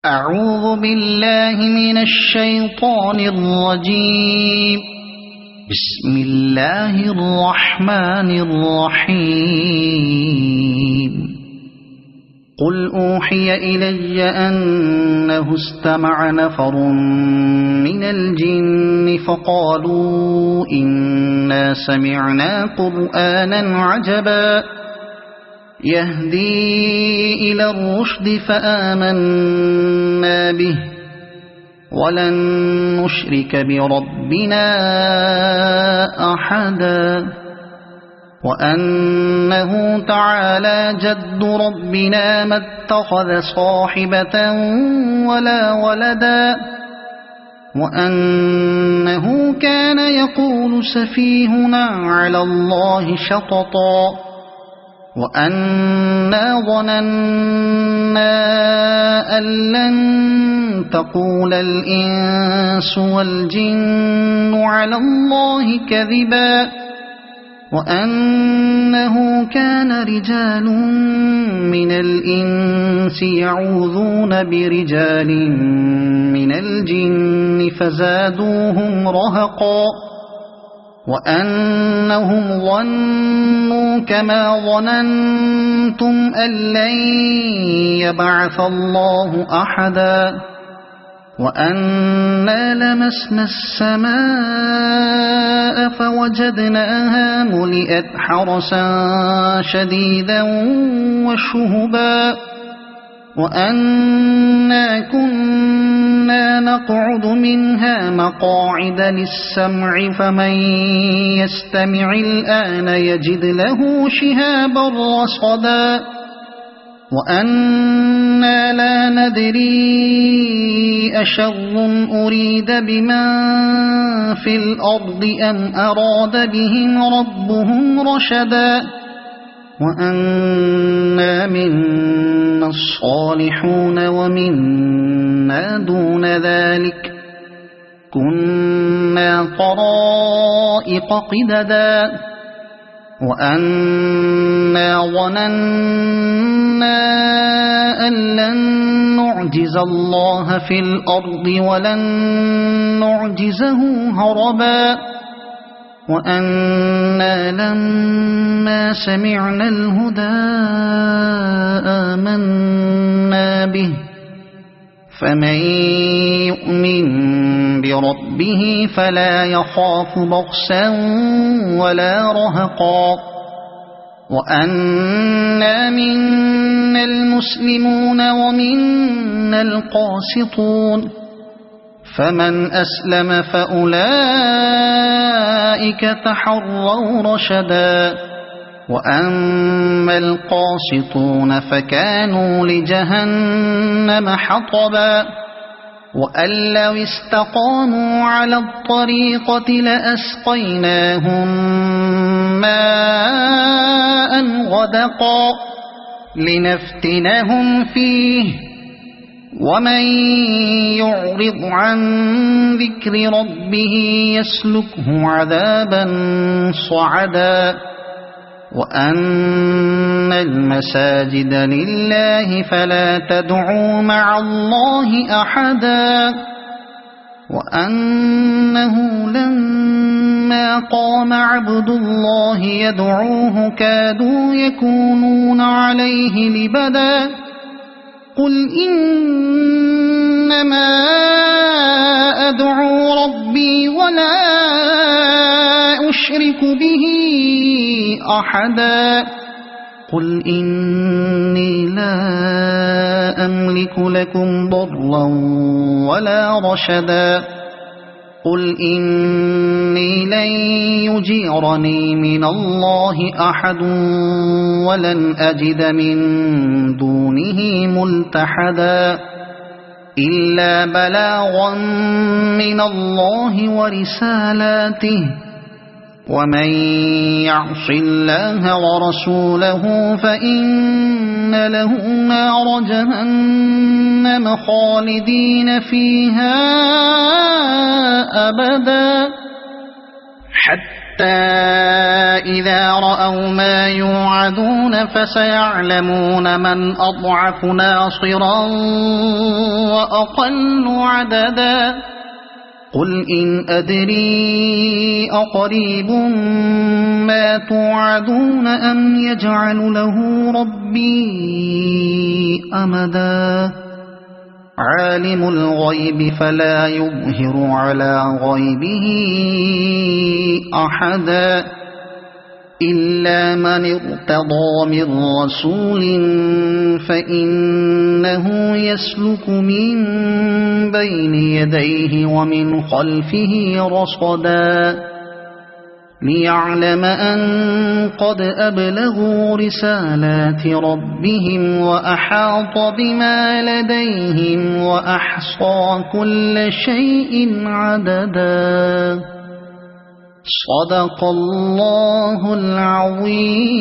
أعوذ بالله من الشيطان الرجيم. بسم الله الرحمن الرحيم. قل أوحي إلي أنه استمع نفر من الجن فقالوا إنا سمعنا قرآنا عجبا يهدي إلى الرشد فآمنا به ولن نشرك بربنا أحدا وأنه تعالى جد ربنا ما اتخذ صاحبة ولا ولدا وأنه كان يقول سفيهنا على الله شططا وأنا ظننا أن لن تقول الإنس والجن على الله كذبا وأنه كان رجال من الإنس يعوذون برجال من الجن فزادوهم رهقا وأنهم ظنوا كما ظننتم أن لن يبعث الله أحدا وأنا لمسنا السماء فوجدناها ملئت حرسا شديدا وشهبا وأنا كنا نقعد منها مقاعد للسمع فمن يستمع الآن يجد له شهابا رصدا وأنا لا ندري أشر أريد بمن في الأرض أم أراد بهم ربهم رشدا وأنا منا الصالحون ومنا دون ذلك كنا طرائق قددا وأنا ظننا أن لن نعجز الله في الأرض ولن نعجزه هربا وأنا لما سمعنا الهدى آمنا به فمن يؤمن بربه فلا يخاف بخسا ولا رهقا وأنا منا المسلمون ومنا القاسطون فمن أسلم فأولئك تحروا رشدا وأما القاسطون فكانوا لجهنم حطبا وأن لو استقاموا على الطريقة لأسقيناهم ماء غدقا لنفتنهم فيه ومن يعرض عن ذكر ربه يسلكه عذابا صعدا وأن المساجد لله فلا تدعوا مع الله أحدا وأنه لما قام عبد الله يدعوه كادوا يكونون عليه لبدا قل إنما أدعو ربي ولا أشرك به أحدا قل إني لا أملك لكم ضرا ولا رشدا قل إني لن يجيرني من الله أحد ولن أجد من دونه ملتحدا إلا بلاغا من الله ورسالاته ومن يعص الله ورسوله فإن له نار جهنم خالدين فيها أبدا حتى حتى إذا رأوا ما يوعدون فسيعلمون من أضعف ناصرا وأقل عددا قل إن أدري أقريب ما توعدون أم يجعل له ربي أمدا عالم الغيب فلا يظهر على غيبه أحدا إلا من ارتضى من رسول فإنه يسلك من بين يديه ومن خلفه رصدا ليعلم أن قد أبلغوا رسالات ربهم وأحاط بما لديهم وأحصى كل شيء عددا صدق الله العظيم.